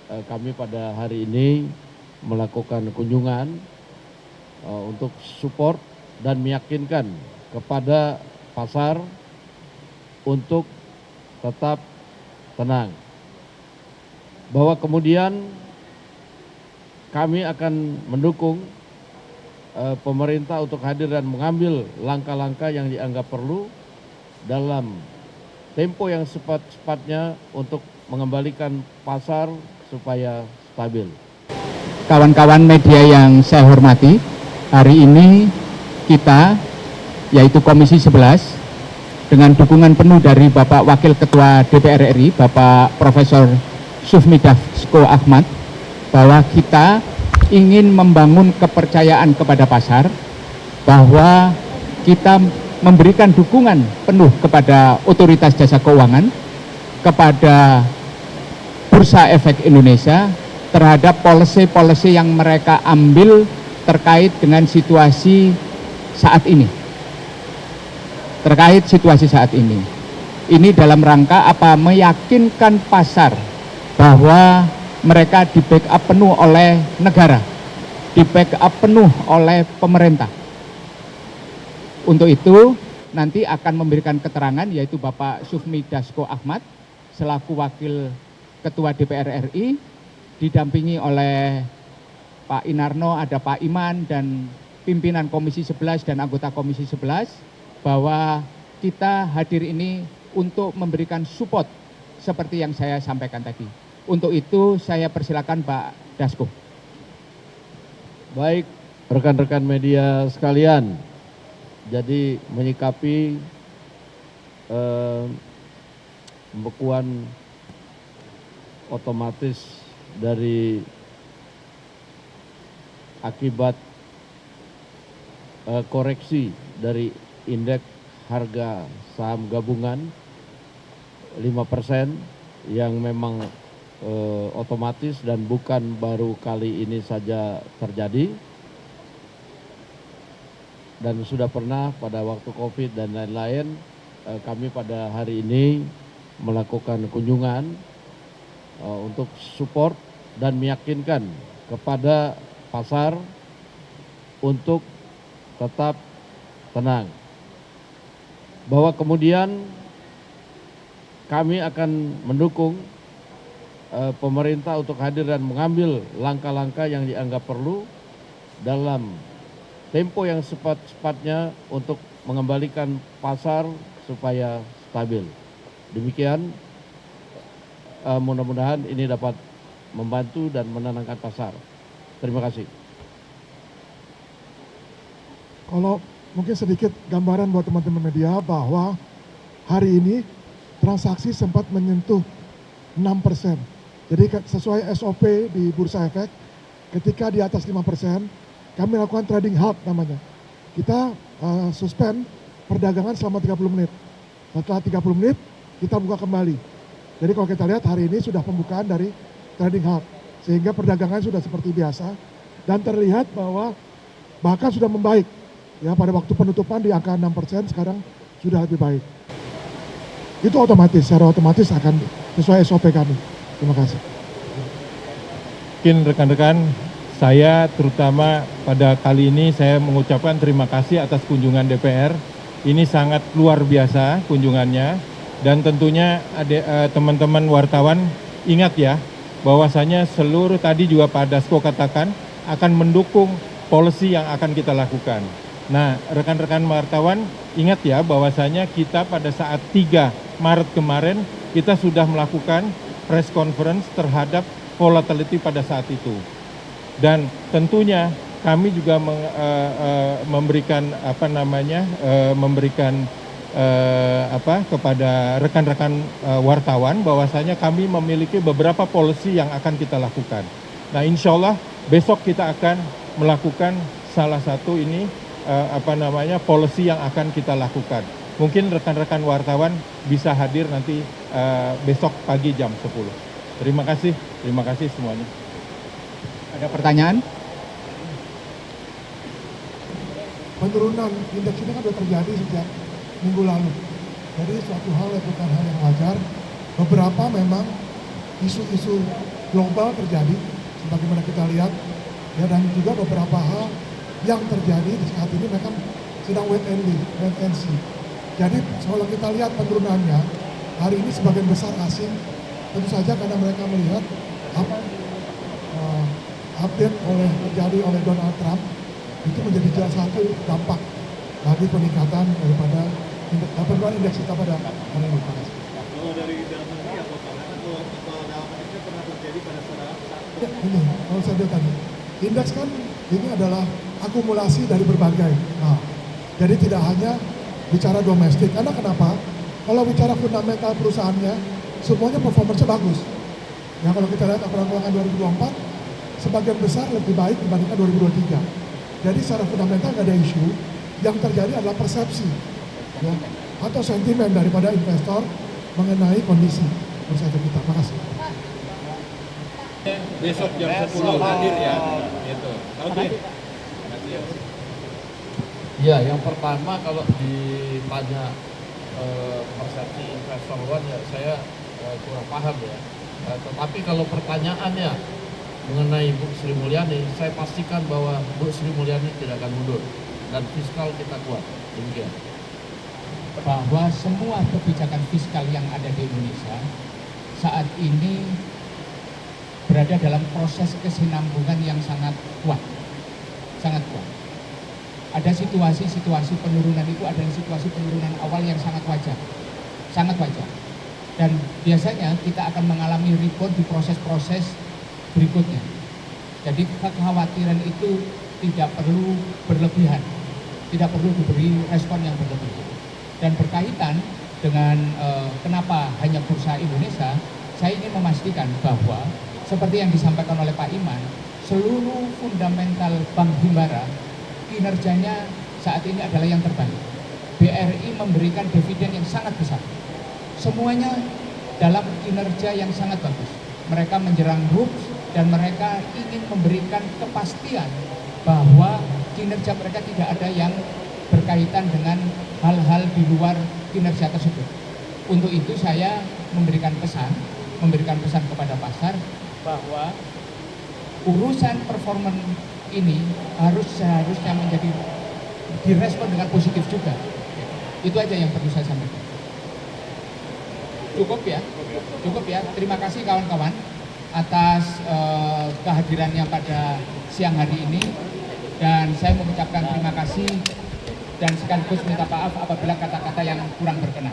kami pada hari ini melakukan kunjungan untuk support dan meyakinkan kepada pasar untuk tetap tenang. Bahwa kemudian kami akan mendukung pemerintah untuk hadir dan mengambil langkah-langkah yang dianggap perlu dalam tempo yang cepat-cepatnya untuk mengembalikan pasar supaya stabil. Kawan-kawan media yang saya hormati, hari ini kita, yaitu Komisi 11, dengan dukungan penuh dari Bapak Wakil Ketua DPR RI, Bapak Profesor Sufmi Dasko Ahmad, bahwa kita ingin membangun kepercayaan kepada pasar, bahwa kita memberikan dukungan penuh kepada Otoritas Jasa Keuangan, kepada Bursa Efek Indonesia, terhadap policy-policy yang mereka ambil terkait dengan situasi saat ini. Ini dalam rangka apa? Meyakinkan pasar bahwa mereka di backup penuh oleh negara, di backup penuh oleh pemerintah. Untuk itu nanti akan memberikan keterangan yaitu Bapak Sufmi Dasko Ahmad selaku Wakil Ketua DPR RI, didampingi oleh Pak Inarno, ada Pak Iman dan pimpinan Komisi 11 dan anggota Komisi 11, bahwa kita hadir ini untuk memberikan support seperti yang saya sampaikan tadi. Untuk itu saya persilakan Pak Dasko. Baik, rekan-rekan media sekalian, jadi menyikapi pembekuan otomatis dari akibat koreksi dari indeks harga saham gabungan 5% yang memang otomatis dan bukan baru kali ini saja terjadi, dan sudah pernah pada waktu COVID dan lain-lain. Kami pada hari ini melakukan kunjungan untuk support dan meyakinkan kepada pasar untuk tetap tenang. Bahwa kemudian kami akan mendukung pemerintah untuk hadir dan mengambil langkah-langkah yang dianggap perlu dalam tempo yang cepat-cepatnya untuk mengembalikan pasar supaya stabil. Demikian, mudah-mudahan ini dapat membantu dan menenangkan pasar. Terima kasih. Kalau mungkin sedikit gambaran buat teman-teman media bahwa hari ini transaksi sempat menyentuh 6%. Jadi sesuai SOP di Bursa Efek, ketika di atas 5%, kami lakukan trading halt namanya. Kita suspend perdagangan selama 30 menit. Setelah 30 menit, kita buka kembali. Jadi kalau kita lihat hari ini sudah pembukaan dari trading halt. Sehingga perdagangan sudah seperti biasa. Dan terlihat bahwa bahkan sudah membaik. Ya, pada waktu penutupan di angka 6%, sekarang sudah lebih baik. Itu otomatis, secara otomatis akan sesuai SOP kami. Terima kasih. Mungkin rekan-rekan, saya terutama pada kali ini saya mengucapkan terima kasih atas kunjungan DPR. Ini sangat luar biasa kunjungannya, dan tentunya teman-teman wartawan ingat ya, bahwasanya seluruh tadi juga Pak Dasko katakan akan mendukung policy yang akan kita lakukan. Nah, rekan-rekan wartawan ingat ya bahwasanya kita pada saat 3 Maret kemarin kita sudah melakukan press conference terhadap volatility pada saat itu. Dan tentunya kami juga memberikan kepada rekan-rekan wartawan bahwasanya kami memiliki beberapa policy yang akan kita lakukan. Nah, insya Allah besok kita akan melakukan salah satu ini policy yang akan kita lakukan. Mungkin rekan-rekan wartawan bisa hadir nanti besok pagi jam 10. Terima kasih semuanya. Ada pertanyaan? Penurunan indeks ini kan sudah terjadi sejak minggu lalu. Jadi suatu hal yang bukan hal yang wajar. Beberapa memang isu-isu global terjadi sebagaimana kita lihat ya, dan juga beberapa hal yang terjadi di saat ini mereka sedang wait and see. Jadi kalau kita lihat penurunannya hari ini sebagian besar asing, tentu saja karena mereka melihat apa update terjadi oleh Donald Trump itu menjadi salah satu dampak bagi peningkatan daripada penurunan indeks kita pada hari ini. Kalau dari dalam negeri atau dalam Indonesia pernah terjadi pada saat ini, kalau saya lihat tadi, indeks kan ini adalah akumulasi dari berbagai. Nah, jadi tidak hanya bicara domestik. Karena kenapa? Kalau bicara fundamental perusahaannya, semuanya performance bagus. Ya kalau kita lihat laporan keuangan 2024, sebagian besar lebih baik dibandingkan 2023. Jadi secara fundamental nggak ada isu. Yang terjadi adalah persepsi ya, atau sentimen daripada investor mengenai kondisi bursa kita. Terima kasih. Besok jam 10 hadir ya. Gitu. Oke. Ya, yang pertama kalau ditanya persepsi investor luar ya saya kurang paham ya. Tetapi kalau pertanyaannya mengenai Bu Sri Mulyani, saya pastikan bahwa Bu Sri Mulyani tidak akan mundur dan fiskal kita kuat. Demikian. Bahwa semua kebijakan fiskal yang ada di Indonesia saat ini berada dalam proses kesinambungan yang sangat kuat. Sangat kuat. Ada situasi-situasi penurunan itu adalah situasi penurunan awal yang sangat wajar. Sangat wajar. Dan biasanya kita akan mengalami rebound di proses-proses berikutnya. Jadi kekhawatiran itu tidak perlu berlebihan. Tidak perlu diberi respon yang berlebihan. Dan berkaitan dengan kenapa hanya bursa Indonesia, saya ingin memastikan bahwa seperti yang disampaikan oleh Pak Iman, seluruh fundamental Bank Himbara kinerjanya saat ini adalah yang terbaik. BRI memberikan dividen yang sangat besar. Semuanya dalam kinerja yang sangat bagus. Mereka menjerang RUPS dan mereka ingin memberikan kepastian bahwa kinerja mereka tidak ada yang berkaitan dengan hal-hal di luar kinerja tersebut. Untuk itu saya memberikan pesan kepada pasar bahwa urusan performance ini seharusnya menjadi direspon dengan positif juga. Itu aja yang perlu saya sampaikan. Cukup ya. Terima kasih kawan-kawan atas kehadirannya pada siang hari ini, dan saya mengucapkan terima kasih dan sekaligus minta maaf apabila kata-kata yang kurang berkenan.